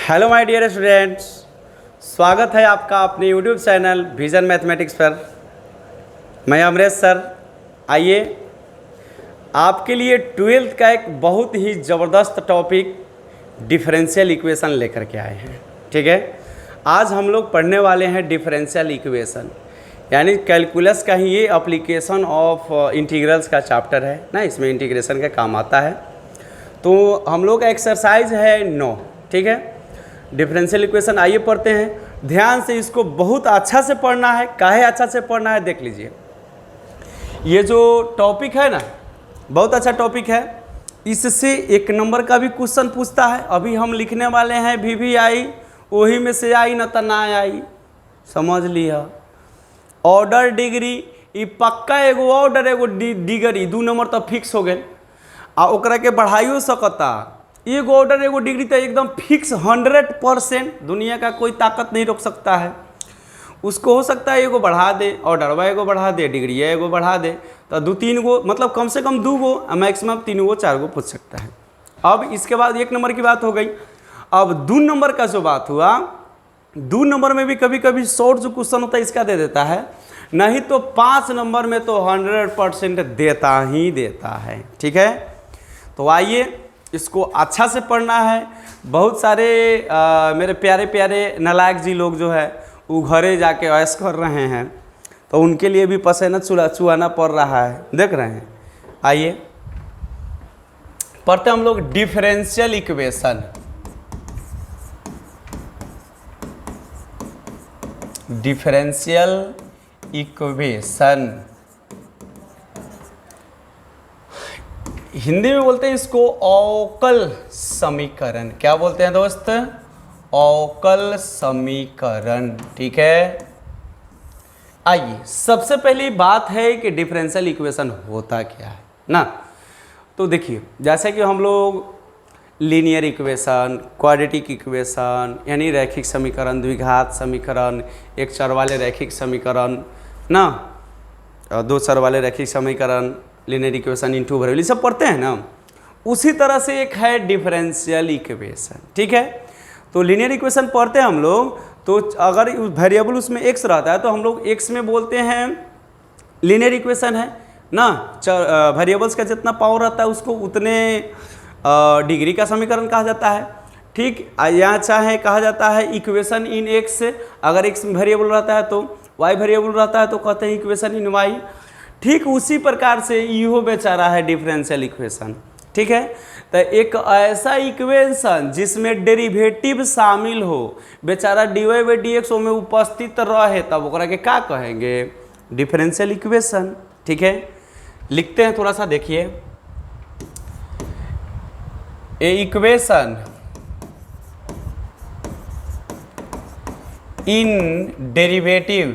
Hello my dear students, स्वागत है आपका अपने यूट्यूब चैनल विजन मैथमेटिक्स पर। मैं अमरेश सर। आइए आपके लिए ट्वेल्थ का एक बहुत ही ज़बरदस्त टॉपिक डिफरेंशियल इक्वेशन लेकर के आए हैं। ठीक है, आज हम लोग पढ़ने वाले हैं डिफरेंशियल इक्वेशन, यानी कैलकुलस का ही ये एप्लीकेशन ऑफ इंटीग्रल्स का चैप्टर है ना। इसमें इंटीग्रेशन का काम आता है। तो हम लोग का एक्सरसाइज है 9। ठीक है, डिफरेंशियल इक्वेशन आइए पढ़ते हैं। ध्यान से इसको बहुत अच्छा से पढ़ना है। काहे अच्छा से पढ़ना है देख लीजिए। ये जो टॉपिक है ना, बहुत अच्छा टॉपिक है। इससे एक नंबर का भी क्वेश्चन पूछता है। अभी हम लिखने वाले हैं भी आई, वही में से आई न तो ना आई, समझ लिया। ऑर्डर डिग्री ये पक्का एगो ऑर्डर एगो डिग्री 2 नंबर तो फिक्स हो गए। आ ओकरा के बढ़ाइयो सकता। एगो ऑर्डर एगो डिग्री तो एकदम फिक्स 100%। दुनिया का कोई ताकत नहीं रोक सकता है उसको। हो सकता है एगो बढ़ा दे, ऑर्डर एगो बढ़ा दे, डिग्री एगो बढ़ा दे, तो 2-3 गो मतलब कम से कम 2 गो, मैक्सिमम 3 गो 4 गो पूछ सकता है। अब इसके बाद 1 नंबर की बात हो गई। अब 2 नंबर का जो बात हुआ, 2 नंबर में भी कभी कभी शॉर्ट जो क्वेश्चन होता है इसका दे देता है, नहीं तो 5 नंबर में तो 100% देता ही देता है। ठीक है, तो आइए इसको अच्छा से पढ़ना है। बहुत सारे मेरे प्यारे प्यारे नालायक जी लोग जो है वो घरे जाके ऐश कर रहे हैं, तो उनके लिए भी पसीना चुहाना पड़ रहा है, देख रहे हैं। आइए पढ़ते हम लोग differential equation. Differential equation Hindi में बोलते हैं इसको अवकल समीकरण। क्या बोलते हैं दोस्त? अवकल समीकरण। ठीक है, आइए सबसे पहली बात है कि डिफरेंशियल इक्वेशन होता क्या है ना। तो देखिए, जैसे कि हम लोग लीनियर इक्वेशन, क्वाड्रेटिक इक्वेशन यानी रैखिक समीकरण, द्विघात समीकरण, एक चर वाले रैखिक समीकरण ना, 2 चर वाले रैखिक समीकरण, लीनियर इक्वेशन इनटू वेरिएबल, सब पढ़ते हैं ना। उसी तरह से एक है डिफरेंशियल इक्वेशन। ठीक है, तो लीनियर इक्वेशन पढ़ते हैं हम लोग, तो अगर वेरिएबल उसमें x रहता है तो हम लोग x में बोलते हैं लीनियर इक्वेशन है ना। वेरिएबल्स का जितना पावर रहता है उसको उतने डिग्री का समीकरण कहा जाता है। ठीक, यहाँ चाहे कहा जाता है इक्वेशन इन x। अगर x वेरिएबल रहता है तो y वेरिएबल रहता है तो कहते हैं इक्वेशन इन y। ठीक उसी प्रकार से इहो बेचारा है डिफरेंशियल इक्वेशन। ठीक है, तो एक ऐसा इक्वेशन जिसमें डेरिवेटिव शामिल हो, बेचारा dy/dx में उपस्थित रहे, तब ओकरा के क्या कहेंगे? Differential equation. ठीक है, लिखते हैं थोड़ा सा, देखिए। A equation in derivative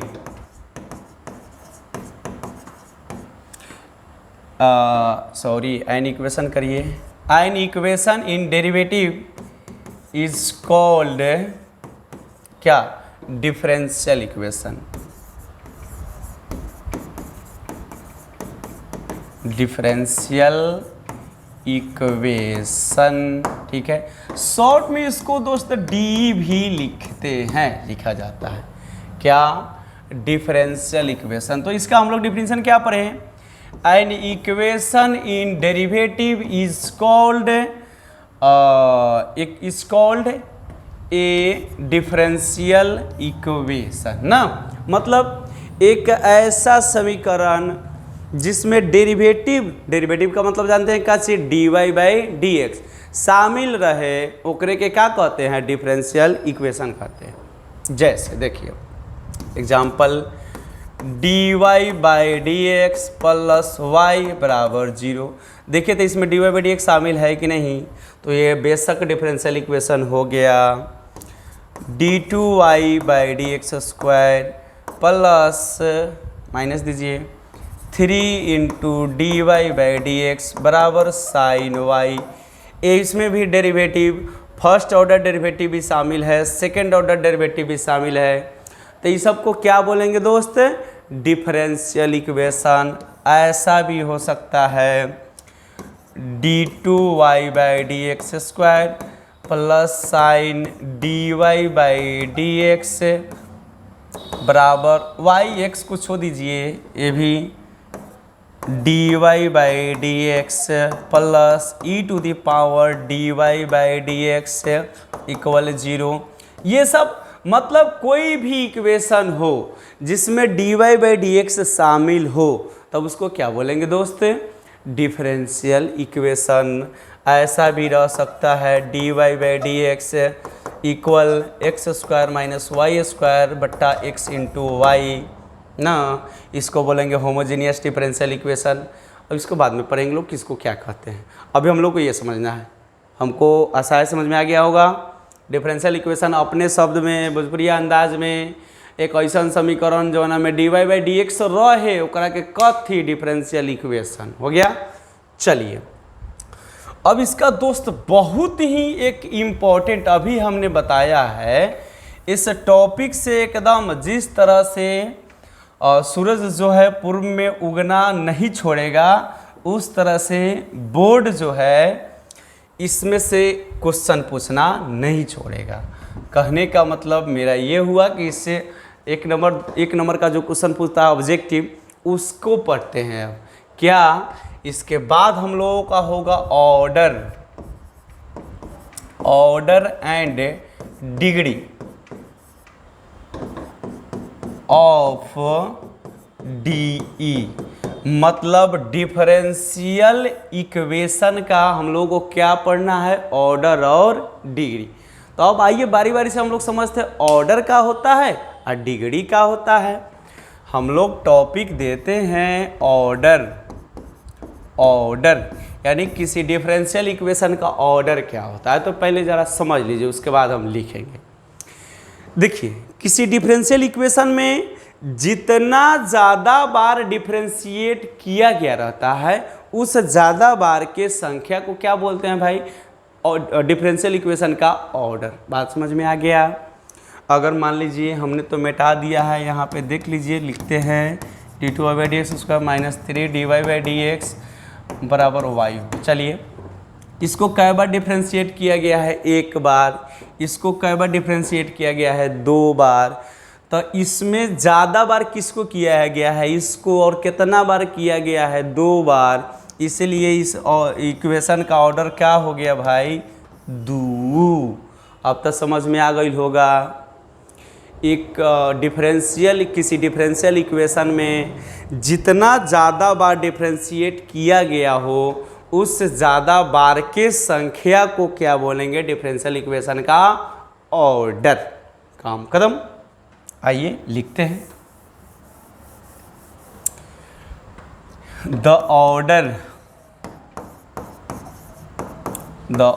an equation करिए। An equation in derivative is called क्या? Differential equation. Differential equation. ठीक है, शॉर्ट में इसको दोस्त डी भी लिखते हैं, लिखा जाता है क्या? Differential equation. तो इसका हम लोग डिफिनेशन क्या पढ़े हैं? An equation in derivative is called a differential equation ना। मतलब एक ऐसा समीकरण जिसमें डेरिवेटिव का मतलब जानते हैं क्या चीज? dy/dx शामिल रहे, ओकरे के क्या कहते हैं? डिफरेंशियल इक्वेशन कहते हैं। जैसे देखिए एग्जाम्पल, dy/dx प्लस y बराबर 0। देखिए तो इसमें dy/dx शामिल है कि नहीं, तो ये बेशक डिफरेंशियल इक्वेशन हो गया। d2y/dx स्क्वायर प्लस माइनस दीजिए 3 × dy/dx बराबर sin y। इसमें भी डेरिवेटिव, फर्स्ट ऑर्डर डेरिवेटिव भी शामिल है, सेकेंड ऑर्डर डेरिवेटिव भी शामिल है। तो ये सबको क्या बोलेंगे दोस्त? Differential equation. ऐसा भी हो सकता है d2y/dx square plus sine d y by d x बराबर वाई एक्स को छोड़ दीजिए, ये भी d y by d x plus e to the power d y by d x equal 0। ये सब मतलब कोई भी इक्वेशन हो जिसमें d y by d x शामिल हो तब उसको क्या बोलेंगे दोस्त, डिफरेंशियल इक्वेशन। ऐसा भी रह सकता है d y by d x equal x square minus y square बट्टा एक्स इंटू वाई ना, इसको बोलेंगे होमोजीनियस डिफरेंशियल इक्वेशन। अब इसको बाद में पढ़ेंगे लोग किसको क्या कहते हैं, अभी हम लोग को ये समझना है। हमको आसानी समझ में आ गया होगा। डिफरेंशियल इक्वेशन अपने शब्द में भोजपुरिया अंदाज में एक ऐसा समीकरण जो ना में d y by d x रहे ओकरा के कथी डिफरेंशियल इक्वेशन हो गया। चलिए अब इसका दोस्त बहुत ही एक इम्पॉर्टेंट अभी हमने बताया है, इस टॉपिक से एकदम जिस तरह से सूरज जो है पूर्व में उगना नहीं छोड़ेगा उस तरह से बोर्ड जो है इसमें से क्वेश्चन पूछना नहीं छोड़ेगा। कहने का मतलब मेरा ये हुआ कि इससे एक नंबर का जो क्वेश्चन पूछता है ऑब्जेक्टिव उसको पढ़ते हैं। अब क्या इसके बाद हम लोगों का होगा order and degree of DE, मतलब डिफरेंशियल इक्वेशन का हम लोगों को क्या पढ़ना है, ऑर्डर और डिग्री। तो अब आइए बारी बारी से हम लोग समझते हैं ऑर्डर क्या होता है और डिग्री क्या होता है। हम लोग टॉपिक देते हैं ऑर्डर यानी किसी डिफरेंशियल इक्वेशन का ऑर्डर क्या होता है, तो पहले ज़रा समझ लीजिए उसके बाद हम लिखेंगे। देखिए किसी डिफरेंशियल इक्वेशन में जितना ज़्यादा बार डिफरेंशिएट किया गया रहता है उस ज़्यादा बार के संख्या को क्या बोलते हैं भाई, और डिफरेंशियल इक्वेशन का ऑर्डर। बात समझ में आ गया। अगर मान लीजिए हमने तो मिटा दिया है, यहाँ पे देख लीजिए लिखते हैं d two y by d x square minus 3 d y by d x बराबर वाई। चलिए इसको कै बार डिफरेंशिएट किया गया है, एक बार। इसको कै बार डिफरेंशिएट किया गया है, 2 बार। तो इसमें ज़्यादा बार किसको किया गया है, इसको, और कितना बार किया गया है, 2 बार। इसलिए इस इक्वेशन का ऑर्डर क्या हो गया भाई, 2। अब तक समझ में आ गई होगा। एक किसी डिफरेंशियल इक्वेशन में जितना ज़्यादा बार डिफरेंशिएट किया गया हो उस ज़्यादा बार के संख्या को क्या बोलेंगे, डिफरेंशियल इक्वेशन का ऑर्डर। काम खत्म। आइए लिखते हैं the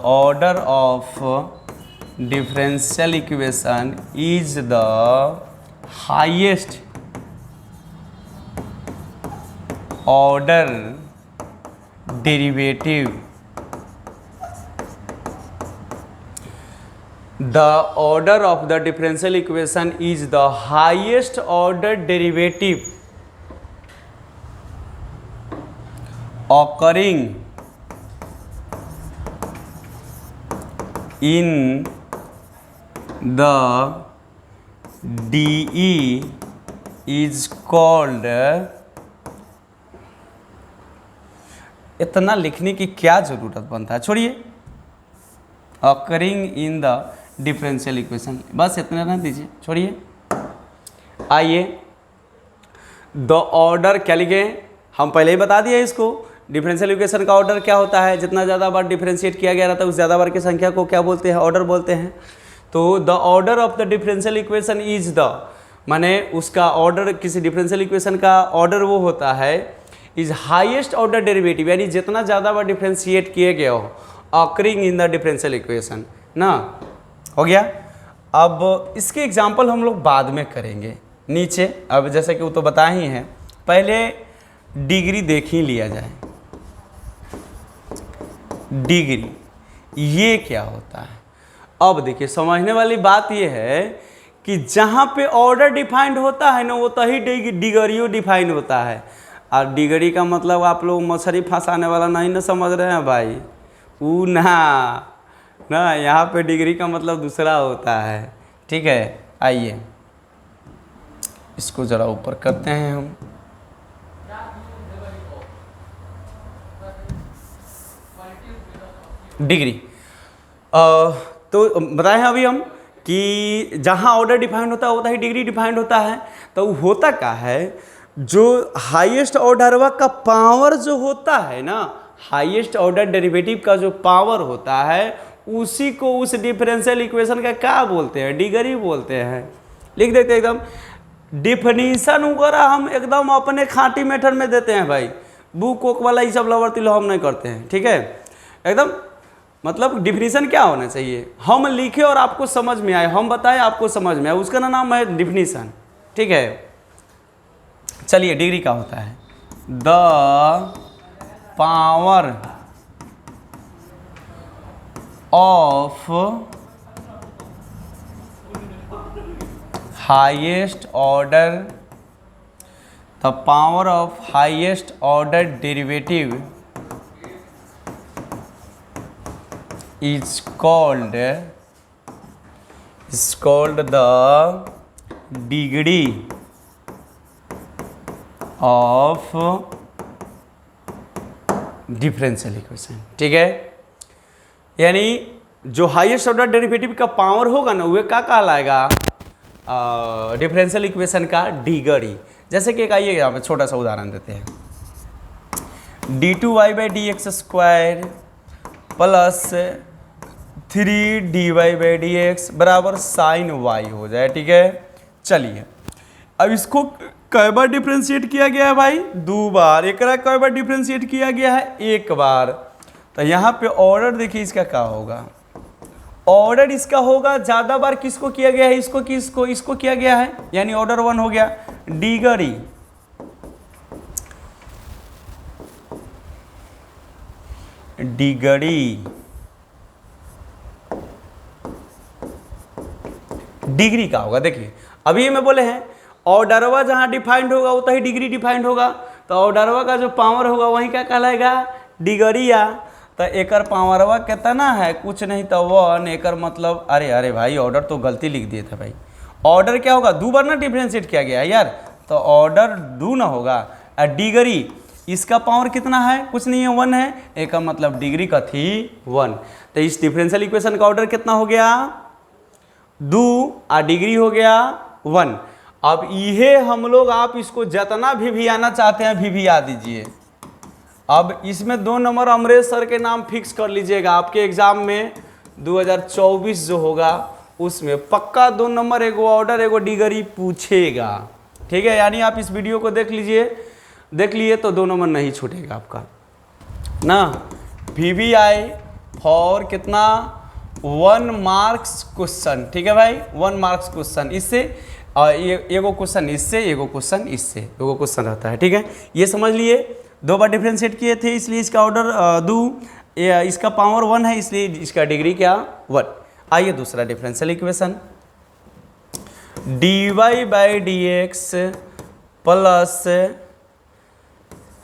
order of differential equation is the highest order derivative. The order of the differential equation is the highest order derivative occurring in the DE is called, इतना लिखने की क्या ज़रूरत बनता है, छोड़िए। occurring in the differential equation, बस इतना ना दीजिए, छोड़िए। आइए द ऑर्डर क्या लिखे, हम पहले ही बता दिए इसको। डिफरेंशियल इक्वेशन का ऑर्डर क्या होता है, जितना ज़्यादा बार डिफरेंशिएट किया गया रहता है उस ज़्यादा बार की संख्या को क्या बोलते हैं, ऑर्डर बोलते हैं। तो the order of the differential equation is the, माने उसका ऑर्डर, किसी डिफरेंशियल इक्वेशन का ऑर्डर वो होता है इज हाईएस्ट ऑर्डर डेरिवेटिव, यानी जितना ज़्यादा बार डिफरेंशिएट किए गए हो occurring in the differential equation ना, हो गया। अब इसके एग्जाम्पल हम लोग बाद में करेंगे नीचे। अब जैसे कि वो तो बताए ही हैं, पहले डिग्री देख ही लिया जाए। डिग्री ये क्या होता है, अब देखिए समझने वाली बात ये है कि जहाँ पे ऑर्डर डिफाइंड होता है ना वो तो ही डिग्रियों डिफाइंड होता है। और डिग्री का मतलब आप लोग मछली फंसाने वाला नहीं ना समझ रहे हैं भाई, वो ना ना, यहाँ पे डिग्री का मतलब दूसरा होता है। ठीक है, आइए इसको ज़रा ऊपर करते हैं हम। डिग्री तो बताएं अभी हम कि जहाँ ऑर्डर डिफाइंड होता है होता ही डिग्री डिफाइंड होता है। तो होता क्या है, जो हाईएस्ट ऑर्डर का पावर जो होता है ना, हाईएस्ट ऑर्डर डेरिवेटिव का जो पावर होता है उसी को उस डिफरेंशियल इक्वेशन का क्या बोलते हैं, डिग्री बोलते हैं। लिख देते हैं एकदम, डिफिनीशन वगैरह हम एकदम अपने खाटी मेथड में देते हैं भाई, बुक वुक वाला ये सब लवर तिलो हम नहीं करते हैं। ठीक है, एकदम मतलब डिफिनीशन क्या होना चाहिए, हम लिखे और आपको समझ में आए, हम बताएं आपको समझ में आए, उसका नाम है डिफिनीशन। ठीक है, चलिए डिग्री का होता है the power of highest order, the power of highest order derivative is called the degree of differential equation। ठीक है, यानी जो हाईएस्ट ऑर्डर डेरिवेटिव का पावर होगा ना वह क्या कहलाएगा, डिफरेंशियल इक्वेशन का डिग्री। जैसे कि एक आइए यहाँ पे छोटा सा उदाहरण देते हैं, d2y/dx² प्लस 3dy/dx बराबर साइन y हो जाए। ठीक है, चलिए अब इसको कई बार डिफ्रेंशिएट किया गया है भाई, 2 बार। एक कई बार डिफ्रेंशिएट किया गया है, 1 बार। तो यहाँ पे ऑर्डर देखिए इसका क्या होगा, ऑर्डर इसका होगा ज़्यादा बार किसको किया गया है, इसको किया गया है, यानी ऑर्डर 1 हो गया। डिग्री डिग्री का होगा। देखिए अभी मैं बोले हैं ऑर्डरवा जहाँ डिफाइंड होगा उतना ही डिग्री डिफाइंड होगा, तो ऑर्डरवा का जो पावर होगा वही क्या कहलाएगा, डिग्रिया। तो एकर पावरवा कितना है, कुछ नहीं तो 1, एकर मतलब अरे भाई ऑर्डर तो गलती लिख दिए थे भाई, ऑर्डर क्या होगा, 2 बार ना डिफरेंशिएट किया गया है यार, तो ऑर्डर 2 ना होगा। डिग्री इसका पावर कितना है, कुछ नहीं है, 1 है, एक मतलब डिग्री का थी 1। तो इस डिफरेंशियल इक्वेशन का ऑर्डर कितना हो गया, 2 और डिग्री हो गया 1। अब ये हम लोग आप इसको जितना भी आना चाहते हैं भी आ दीजिए। अब इसमें 2 नंबर अमरेश सर के नाम फिक्स कर लीजिएगा, आपके एग्जाम में 2024 जो होगा उसमें पक्का 2 नंबर एगो ऑर्डर एगो डिग्री पूछेगा। ठीक है, यानी आप इस वीडियो को देख लिए तो 2 नंबर नहीं छूटेगा आपका ना। VBI फॉर कितना, 1 मार्क्स क्वेश्चन। ठीक है भाई, 1 मार्क्स क्वेश्चन, इससे एगो क्वेश्चन इससे, एगो क्वेश्चन इससे, एगो क्वेश्चन रहता है। ठीक है, ये समझ लिए, 2 बार डिफरेंशिएट किए थे इसलिए इसका ऑर्डर 2, इसका पावर 1 है इसलिए इसका डिग्री क्या 1। आइए दूसरा differential equation, dy/dx plus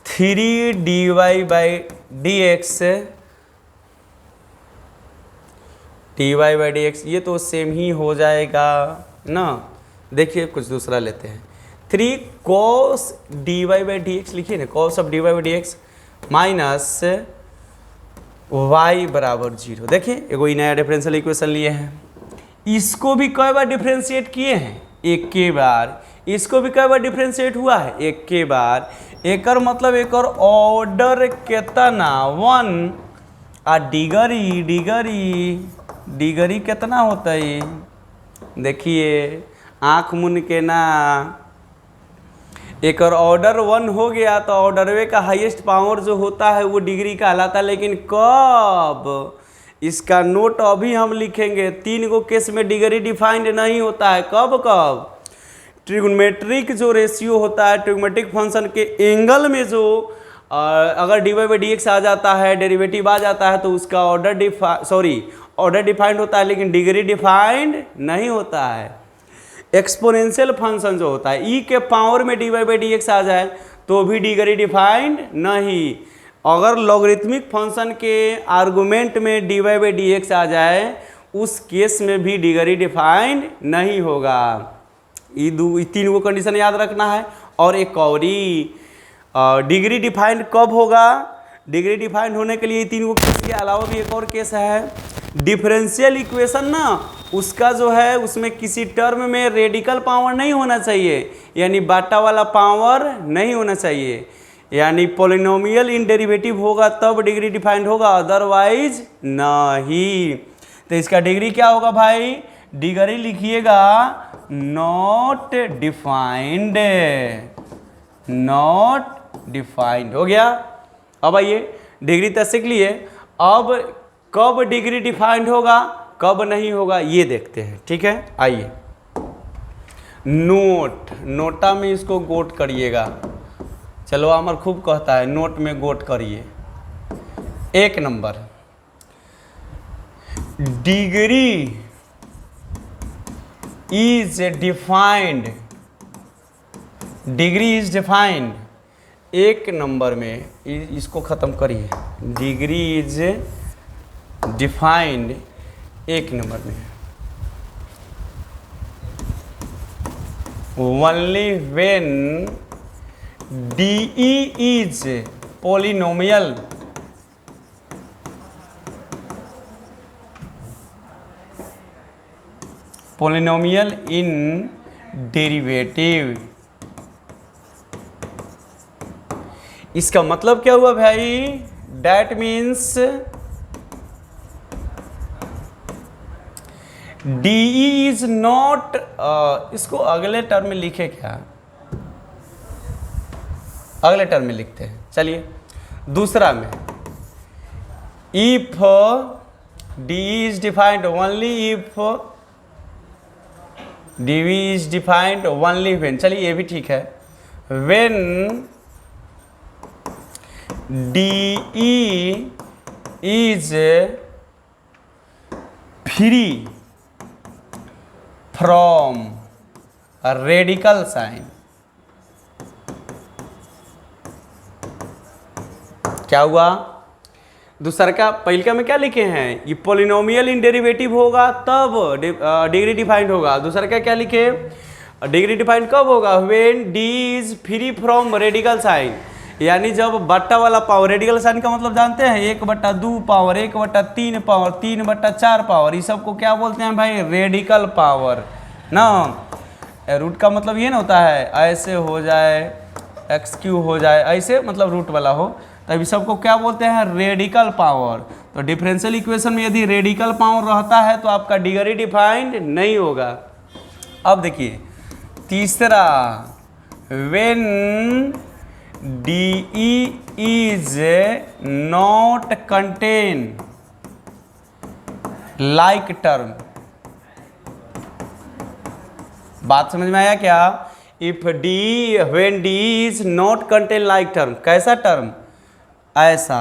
3dy/dx, dy/dx ये तो सेम ही हो जाएगा ना। देखिए कुछ दूसरा लेते हैं, 3 cos dy/dx लिखिए ना, cos of dy/dx minus y बराबर 0। देखिए एगो नया डिफरेंशियल इक्वेशन लिए हैं, इसको भी कई बार डिफरेंशिएट किए हैं, 1 के बार। इसको भी कई बार डिफरेंशिएट हुआ है, 1 के बार। एकर मतलब एकर ऑर्डर कितना 1 आ डिग्री कितना होता है, देखिए आँख मुन के ना, एकर ऑर्डर 1 हो गया तो ऑर्डरवे का हाईएस्ट पावर जो होता है वो डिग्री कहलाता है। लेकिन कब, इसका नोट अभी हम लिखेंगे, 3 गो केस में डिग्री डिफाइंड नहीं होता है। कब ट्रिग्नोमेट्रिक जो रेशियो होता है, ट्रिग्नोमेट्रिक फंक्शन के एंगल में जो अगर dy/dx आ जाता है, डेरिवेटिव आ जाता है, तो उसका ऑर्डर डिफाइंड होता है लेकिन डिग्री डिफाइंड नहीं होता है। एक्सपोनेंशियल फंक्शन जो होता है, e के पावर में dy/dx आ जाए तो भी डिग्री डिफाइंड नहीं, अगर लॉगरिथमिक फंक्शन के आर्गुमेंट में dy बाई डी एक्स आ जाए उस केस में भी डिग्री डिफाइंड नहीं होगा। ये तीन वो कंडीशन याद रखना है। और एक और डिग्री डिफाइंड कब होगा? डिग्री डिफाइंड होने के लिए तीन को केस के अलावा भी एक और केस है। डिफरेंशियल इक्वेशन ना उसका जो है उसमें किसी टर्म में रेडिकल पावर नहीं होना चाहिए, यानी बाटा वाला पावर नहीं होना चाहिए, यानी पॉलिनोमियल इन डेरिवेटिव होगा तब डिग्री डिफाइंड होगा, अदरवाइज नहीं। तो इसका डिग्री क्या होगा भाई? डिग्री लिखिएगा नॉट डिफाइंड, नॉट डिफाइंड हो गया। अब आइए डिग्री तक सीख लिए, अब कब डिग्री डिफाइंड होगा कब नहीं होगा ये देखते हैं, ठीक है। आइए नोट, नोटा में इसको गोट करिएगा। चलो अमर खूब कहता है नोट में गोट करिए। एक number, degree is defined, degree is defined एक नंबर में, इसको ख़त्म करिए। डिग्री इज डिफाइंड एक नंबर में only when D is polynomial polynomial in derivative. इसका मतलब क्या हुआ भाई? That means D is not, इसको अगले टर्म में लिखे क्या? अगले टर्म में लिखते हैं। चलिए दूसरा में, if D is defined only if D is defined only when, चलिए ये भी ठीक है, when D is free from radical sign. क्या हुआ? दूसरा का पहले का में क्या लिखे हैं? ये पॉलिनोमियल इन डेरिवेटिव होगा तब डिग्री डिफाइंड होगा। दूसरा का क्या लिखे? डिग्री डिफाइंड कब होगा? When D is free from radical sign, यानी जब बट्टा वाला पावर, रेडिकल साइन का मतलब जानते हैं 1/2 पावर, 1/3 पावर, 3/4 पावर, ये सब को क्या बोलते हैं भाई? रेडिकल पावर ना। रूट का मतलब ये ना होता है ऐसे हो जाए, x³ हो जाए, ऐसे मतलब रूट वाला हो, तभी सबको क्या बोलते हैं? Radical power. तो डिफरेंशियल इक्वेशन में यदि रेडिकल पावर रहता है तो आपका डिग्री डिफाइंड नहीं होगा। अब देखिए तीसरा, when D is not contain like term. बात समझ में आया क्या? If d, when D is not contain like term, कैसा टर्म? ऐसा,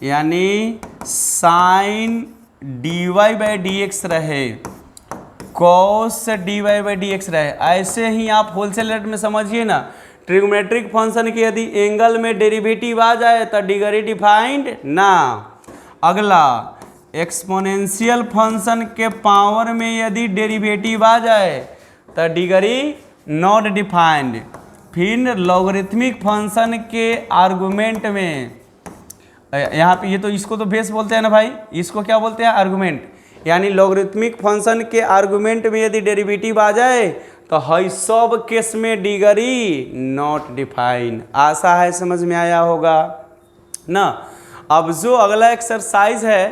यानी sine d y by d x रहे, cos d y by d x रहे, ऐसे ही आप होलसेल रेट में समझिए ना। ट्रिग्नोमेट्रिक फंक्शन की यदि एंगल में डेरिवेटिव आ जाए तो डिग्री डिफाइंड ना। अगला, एक्सपोनेंशियल फंक्शन के पावर में यदि डेरिवेटिव आ जाए तो डिग्री नॉट डिफाइंड। फिर लॉगरिथमिक फंक्शन के आर्गुमेंट में, यहाँ पे ये तो इसको तो बेस बोलते हैं ना भाई, इसको क्या बोलते हैं? आर्गुमेंट। यानी लॉगरिथमिक फंक्शन के आर्गुमेंट में यदि डेरिवेटिव आ जाए तो हई सब केस में डिग्री नॉट डिफाइन। आशा है समझ में आया होगा ना। अब जो अगला एक्सरसाइज है,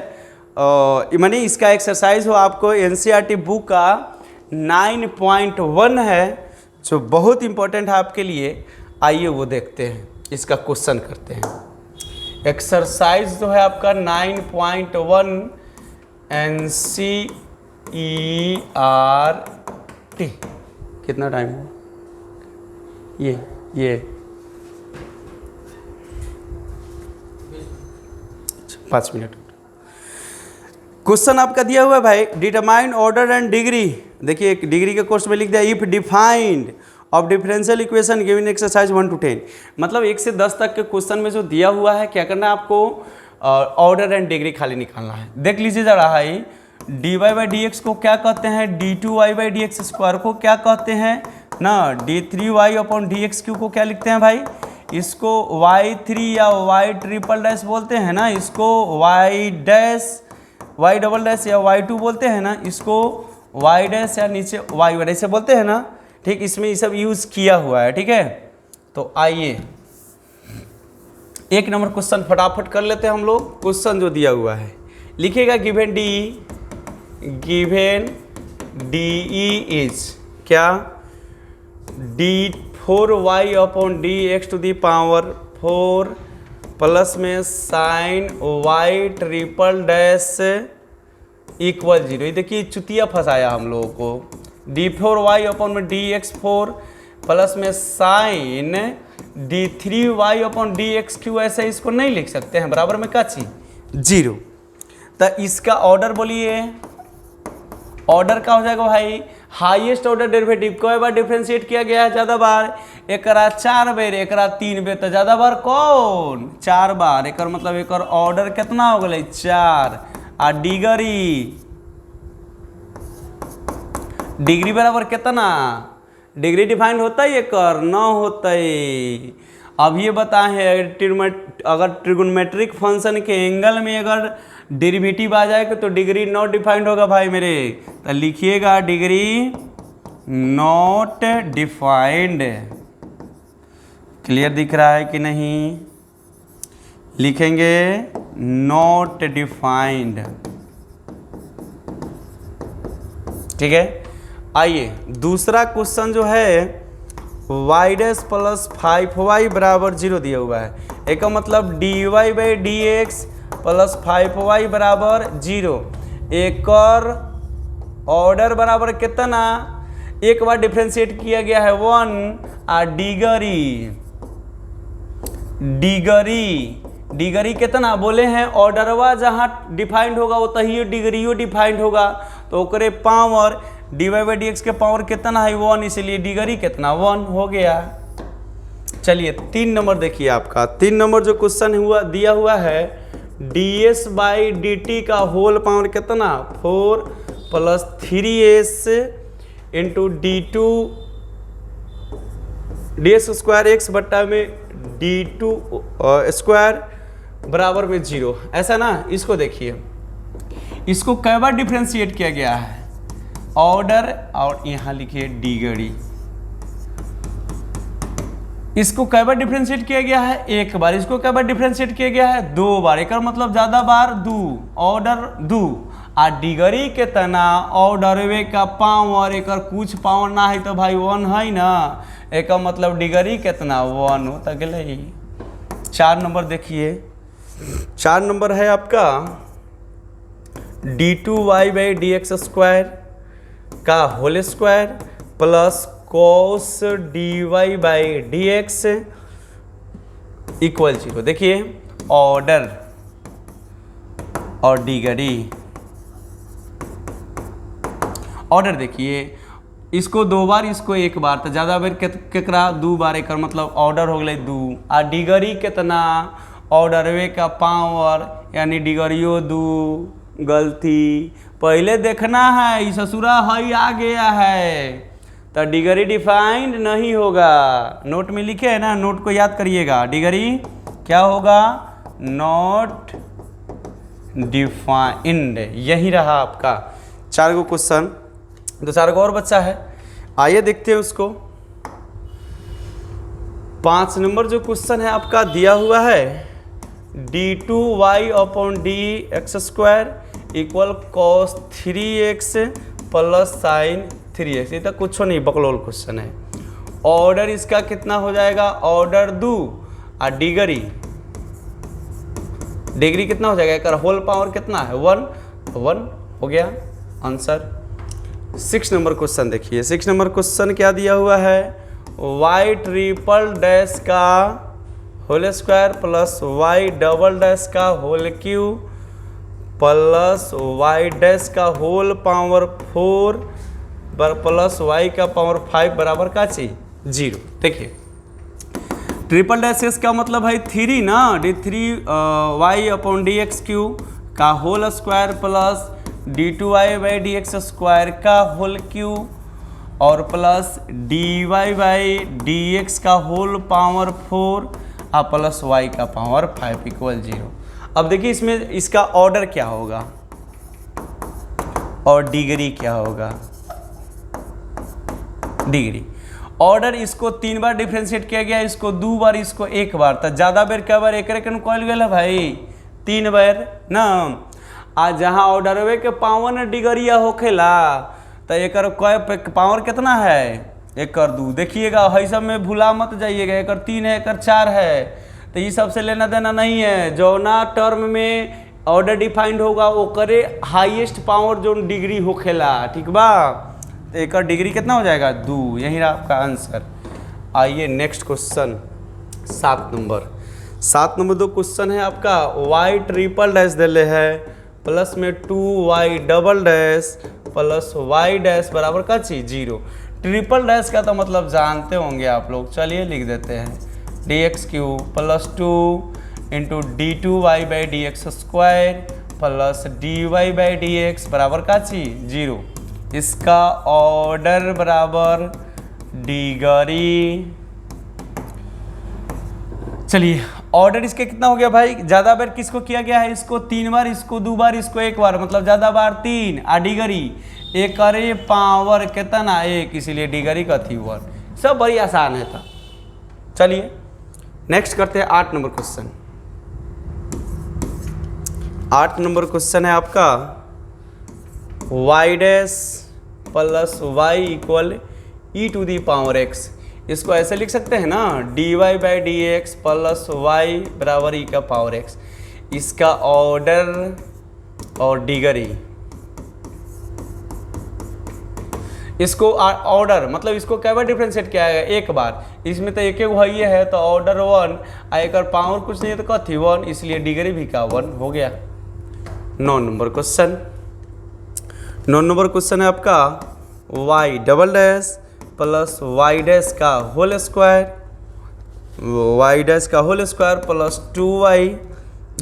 मानी इसका एक्सरसाइज हो आपको एनसीईआरटी बुक का 9.1 है, जो बहुत इंपॉर्टेंट है आपके लिए। आइए वो देखते हैं, इसका क्वेश्चन करते हैं। एक्सरसाइज जो है आपका 9.1 एनसीईआरटी, कितना टाइम हो? ये 5 मिनट। क्वेश्चन आपका दिया हुआ है भाई, डिटरमाइन ऑर्डर एंड डिग्री। देखिए डिग्री के कोर्स में लिख दिया if defined of differential equation given exercise 1 to 10। मतलब 1 से 10 तक के क्वेश्चन में जो दिया हुआ है क्या करना है आपको, ऑर्डर एंड डिग्री खाली निकालना है। देख लीजिए जरा है, dy बाई डी एक्स को क्या कहते हैं, d2y by d x square को क्या कहते हैं ना, d3y upon d x Q को क्या लिखते हैं भाई, इसको y3 या y ट्रिपल डैश बोलते हैं ना, इसको y dash y double dash या y2 बोलते हैं ना, इसको y डैश या नीचे y ऐसे बोलते हैं ना। ठीक, इसमें ये सब यूज़ किया हुआ है। ठीक है, तो आइए एक नंबर क्वेश्चन फटाफट कर लेते हैं हम लोग। क्वेश्चन जो दिया हुआ है लिखिएगा, गिवन डी इज क्या, d4y upon d x to the power 4 plus में sine y triple dash equal 0। ये देखिए चुतिया फंसाया हम लोगों को, d4y अपॉन में dx4 प्लस में साइन d3y अपॉन dx3, ऐसे इसको नहीं लिख सकते हैं, बराबर में क्या चीज 0। तो इसका ऑर्डर बोलिए, ऑर्डर क्या हो जाएगा भाई, हाईएस्ट ऑर्डर डेरिवेटिव कई बार डिफ्रेंशिएट किया गया है, ज़्यादा बार, एकरा 4 बेर, एकरा 3 बेर, तो ज़्यादा बार कौन 4 बार, एक मतलब एक ऑर्डर कितना हो गए 4। आ डिग्री बराबर कितना, डिग्री डिफाइंड होता है एक न होता है। अब ये बताएं, अगर ट्रिगोनोमेट्रिक फंक्शन के एंगल में अगर डेरिवेटिव आ जाएगा तो डिग्री नॉट डिफाइंड होगा भाई मेरे, तो लिखिएगा डिग्री नॉट डिफाइंड। क्लियर दिख रहा है कि नहीं, लिखेंगे नॉट डिफाइंड। ठीक है, आइए दूसरा क्वेश्चन जो है y डैश प्लस 5y बराबर 0 दिया हुआ है। एक का मतलब dy by d x plus 5y बराबर 0। एक और ऑर्डर बराबर कितना, एक बार डिफ्रेंशिएट किया गया है 1, और डिग्री कितना बोले हैं, ऑर्डरवा जहाँ डिफाइंड होगा वो तही डिग्रियो डिफाइंड होगा, तो ओकरे power dy by d x के पावर कितना है 1, इसलिए डिग्री कितना 1 हो गया। चलिए 3 नंबर देखिए आपका, 3 नंबर जो क्वेश्चन हुआ दिया हुआ है, ds बाई डी टी का होल पावर कितना 4 plus 3s into d2 ds square x बट्टा में d2 स्क्वायर बराबर में 0, ऐसा ना। इसको देखिए, इसको कई बार डिफ्रेंशिएट किया गया है, ऑर्डर, और यहाँ लिखिए डिग्री। इसको कई बार डिफ्रेंशिएट किया गया है, एक बार। इसको कई बार डिफ्रेंशिएट किया गया है 2 बार, एक मतलब ज़्यादा बार 2, ऑर्डर 2। आ डिग्री कितना, ऑर्डरवे का पावर, एक कुछ पावर ना है तो भाई 1 है ना, एक मतलब डिग्री कितना 1 हो तो गए। 4 नंबर देखिए, 4 नंबर है आपका d2y by d x square का whole square plus cos dy by d x equal 0। देखिए ऑर्डर और डिग्री, ऑर्डर देखिए, इसको 2 बार, इसको 1 बार, तो ज़्यादा बेर केकरा 2 बार, एक मतलब ऑर्डर हो गए 2। आ डिग्री कितना, ऑर्डरवे का पावर यानी डिग्रियो 2। गलती, पहले देखना है, ये ससुरा है आ गया है, तो डिग्री डिफाइंड नहीं होगा। नोट में लिखे है ना, नोट को याद करिएगा, डिग्री क्या होगा नॉट डिफाइंड। यही रहा आपका 4 गो क्वेश्चन। 2-4 गो और बच्चा है, आइए देखते हैं उसको। 5 नंबर जो क्वेश्चन है आपका दिया हुआ है, d2y upon d x square equal cos 3x plus sign 3x। ये तो कुछ नहीं, बकलोल क्वेश्चन है। ऑर्डर इसका कितना हो जाएगा, ऑर्डर 2, और डिग्री कितना हो जाएगा, एक होल पावर कितना है 1 हो गया आंसर। 6 नंबर क्वेश्चन देखिए, 6 नंबर क्वेश्चन क्या दिया हुआ है, y ट्रिपल डैश का whole square plus y double dash का whole cube plus y dash का होल पावर 4 प्लस y का पावर 5 बराबर का चाहिए जीरो। देखिए ट्रिपल डैश एस का मतलब है 3 ना, d3y/dx³ का होल स्क्वायर प्लस d2y/dx² का होल क्यूब और प्लस dy/dx का होल पावर 4 और प्लस y का पावर 5 इक्वल 0। अब देखिए इसमें इसका ऑर्डर क्या होगा और डिग्री क्या होगा। डिग्री ऑर्डर इसको 3 बार डिफ्रेंशिएट किया गया, इसको 2 बार, इसको 1 बार, तो ज़्यादा बेर क्या बार एक कॉल गया भाई 3 बार ना। आज जहाँ ऑर्डरवे के पावर डिग्री होखेला तो एक पावर कितना है 1/2। देखिएगा है सब में भूला मत जाइएगा, 1/3 है 1/4 है, तो ये सबसे लेना देना नहीं है। जो ना टर्म में ऑर्डर डिफाइंड होगा वो करे हाईएस्ट पावर जो डिग्री होखेला, ठीक बा। तो एक डिग्री कितना हो जाएगा 2, यही रहा आपका आंसर। आइए नेक्स्ट क्वेश्चन 7 नंबर दो क्वेश्चन है आपका। y ट्रिपल डैश दिले है प्लस में 2y double dash plus y dash बराबर का चीज 0। ट्रिपल डैश का तो मतलब जानते होंगे आप लोग, चलिए लिख देते हैं dx³ plus 2 into d2y/dx² plus dy/dx बराबर का चीज 0। इसका ऑर्डर बराबर डिग्री। चलिए ऑर्डर इसके कितना हो गया भाई, ज़्यादा बार किसको किया गया है, इसको 3 बार, इसको 2 बार, इसको 1 बार, मतलब ज़्यादा बार 3 आ डिग्री एक करे पावर कितना 1, इसीलिए डिग्री का थी 1। सब बड़ी आसान है था। चलिए नेक्स्ट करते हैं 8 नंबर क्वेश्चन। 8 नंबर क्वेश्चन है आपका y dash plus y equal e⁻x। इसको ऐसे लिख सकते हैं ना dy/dx प्लस y बराबर e का पावर x। इसका ऑर्डर और डिग्री, इसको ऑर्डर मतलब इसको क्या बार डिफ्रेंशिएट किया है 1 बार, इसमें तो एक वही है तो ऑर्डर 1 एक पावर कुछ नहीं है तो कथी 1, इसलिए डिग्री भी का 1 हो गया। 9 नंबर क्वेश्चन है आपका y double dash plus y dash का whole square plus 2y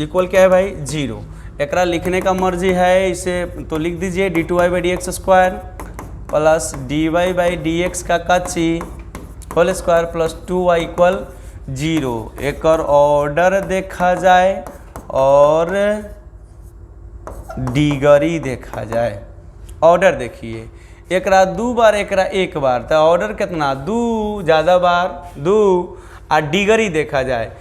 equal क्या है भाई 0। एकरा लिखने का मर्जी है, इसे तो लिख दीजिए d2y/dx² प्लस dy/dx का कच्ची whole square plus 2y equal 0। एक ऑर्डर देखा जाए और डिग्री देखा जाए। ऑर्डर देखिए एकरा 2 बार, एकरा 1 बार, तो ऑर्डर कितना 2, ज़्यादा बार 2 आ डिग्री देखा जाए।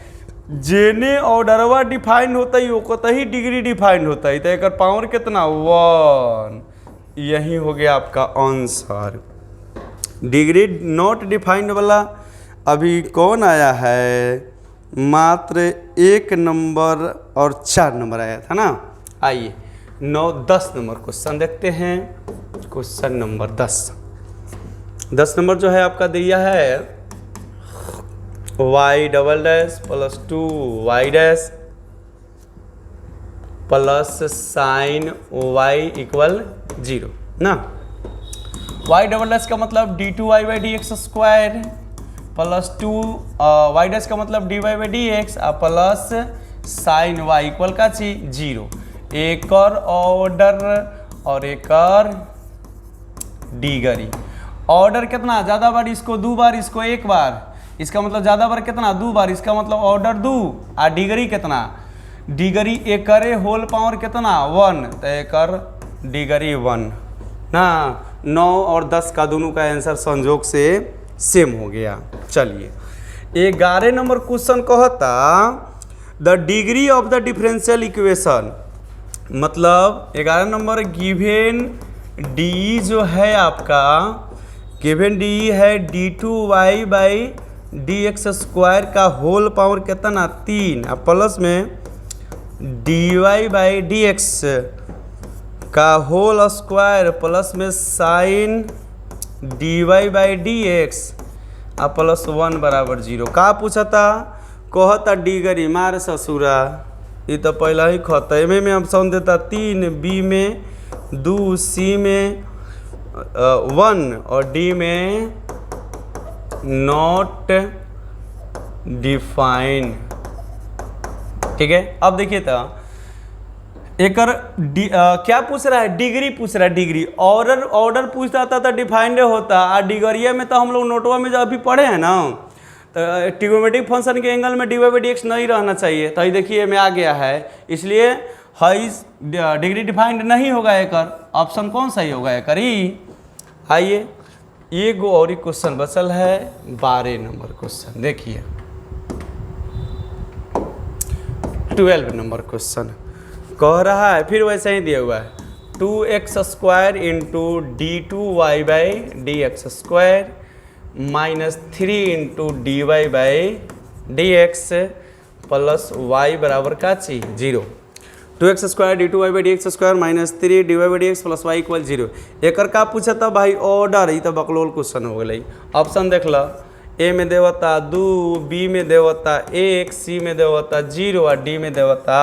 जेने ऑर्डरवा डिफाइन होता है ओको ही डिग्री डिफाइन होता है, तो एक पावर कितना 1, यही हो गया आपका आंसर। डिग्री नॉट डिफाइंड वाला अभी कौन आया है, मात्र 1 नंबर और 4 नंबर आया था ना। आइए 9-10 नंबर क्वेश्चन देखते हैं। क्वेश्चन नंबर 10 नंबर जो है आपका दिया है y double dash plus 2y dash plus sign y equal 0 ना। y डबल डैश का मतलब d2y/dx² प्लस 2y डैश का मतलब dy/dx plus sign y equal का चीज 0। एक और ऑर्डर और एक और डिग्री। ऑर्डर कितना ज़्यादा बार, इसको 2 बार, इसको 1 बार, इसका मतलब ज़्यादा बार कितना 2 बार, इसका मतलब ऑर्डर 2 आ डिग्री कितना, डिग्री एक करे होल पावर कितना 1, तो एक डिग्री 1 ना। 9 और 10 का दोनों का आंसर संजोग से सेम हो गया। चलिए 11 नंबर क्वेश्चन कहता the degree of the differential equation, मतलब 11 नंबर गिवेन डी जो है आपका, गिवेन डी है d2y/dx² का होल पावर कितना 3 प्लस में dy/dx का होल स्क्वायर प्लस में साइन dy/dx प्लस 1 बराबर 0। का पूछा था, कहता डिग्री मार ससुरा, ये तो पहला ही खतमे में हम समझ देता 3, बी में 2, सी में 1 और डी में नॉट डिफाइन। ठीक है, अब देखिए तो एक क्या पूछ रहा है, डिग्री पूछ रहा है, डिग्री। ऑर्डर पूछता था तो डिफाइंड होता, और डिग्रिया में तो हम लोग नोटवा में जो अभी पढ़े हैं ना, तो ट्रिग्नोमेट्रिक फंक्शन के एंगल में dy बाई dx नहीं रहना चाहिए। तो ये देखिए में आ गया है, इसलिए हाइस डिग्री डिफाइंड नहीं होगा। एक ऑप्शन कौन सही होगा, एक ही। आइए ये गो और क्वेश्चन बचल है 12 नंबर क्वेश्चन, देखिए 12 नंबर क्वेश्चन कह रहा है, फिर वैसे ही दिया हुआ है 2x² into d2y by dx² minus 3 into dy by dx plus y बराबर का चीज 0। 2x² d2y by dx² minus 3 dy by dx plus y equal 0। एक का पूछा था भाई ऑर्डर, ये तो बकलोल क्वेश्चन हो गई। ऑप्शन देख लो, ए में देवता 2, बी में देवता 1, सी में देवता 0 और डी में देवता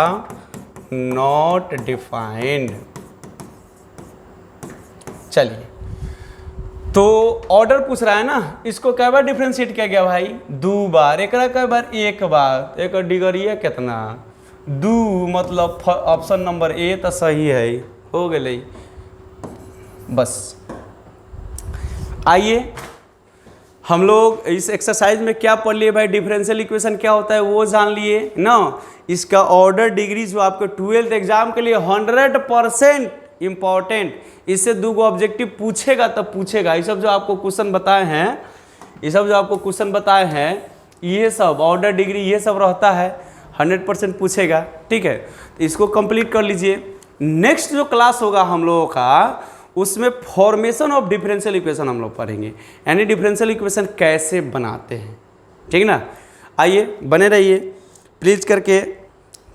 नॉट डिफाइंड। चलिए, तो ऑर्डर पूछ रहा है ना, इसको कई बार डिफ्रेंशिएट किया गया भाई, 2 बार। एक कई बार, एक बार। एक डिग्री है कितना 2, मतलब ऑप्शन नंबर ए तो सही है, हो गई। बस आइए हम लोग इस एक्सरसाइज में क्या पढ़ लिए भाई, डिफरेंशियल इक्वेशन क्या होता है वो जान लिए ना। इसका ऑर्डर डिग्री जो आपके 12th एग्जाम के लिए 100% इम्पॉर्टेंट, इससे 2 ऑब्जेक्टिव पूछेगा तब पूछेगा। ये सब जो आपको क्वेश्चन बताए हैं, ये सब ऑर्डर डिग्री ये सब रहता है, 100% पूछेगा। ठीक है, तो इसको कंप्लीट कर लीजिए। नेक्स्ट जो क्लास होगा हम लोगों का, उसमें फॉर्मेशन ऑफ डिफरेंशियल इक्वेशन हम लोग पढ़ेंगे, यानी डिफरेंशियल इक्वेशन कैसे बनाते हैं। ठीक ना, आइए बने रहिए प्लीज़, करके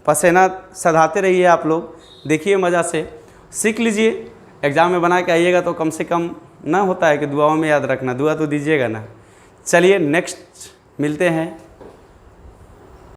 पसीना सधाते रहिए आप लोग, देखिए मज़ा से सीख लीजिए। एग्ज़ाम में बना के आइएगा तो कम से कम ना होता है कि दुआओं में याद रखना, दुआ तो दीजिएगा ना। चलिए नेक्स्ट मिलते हैं।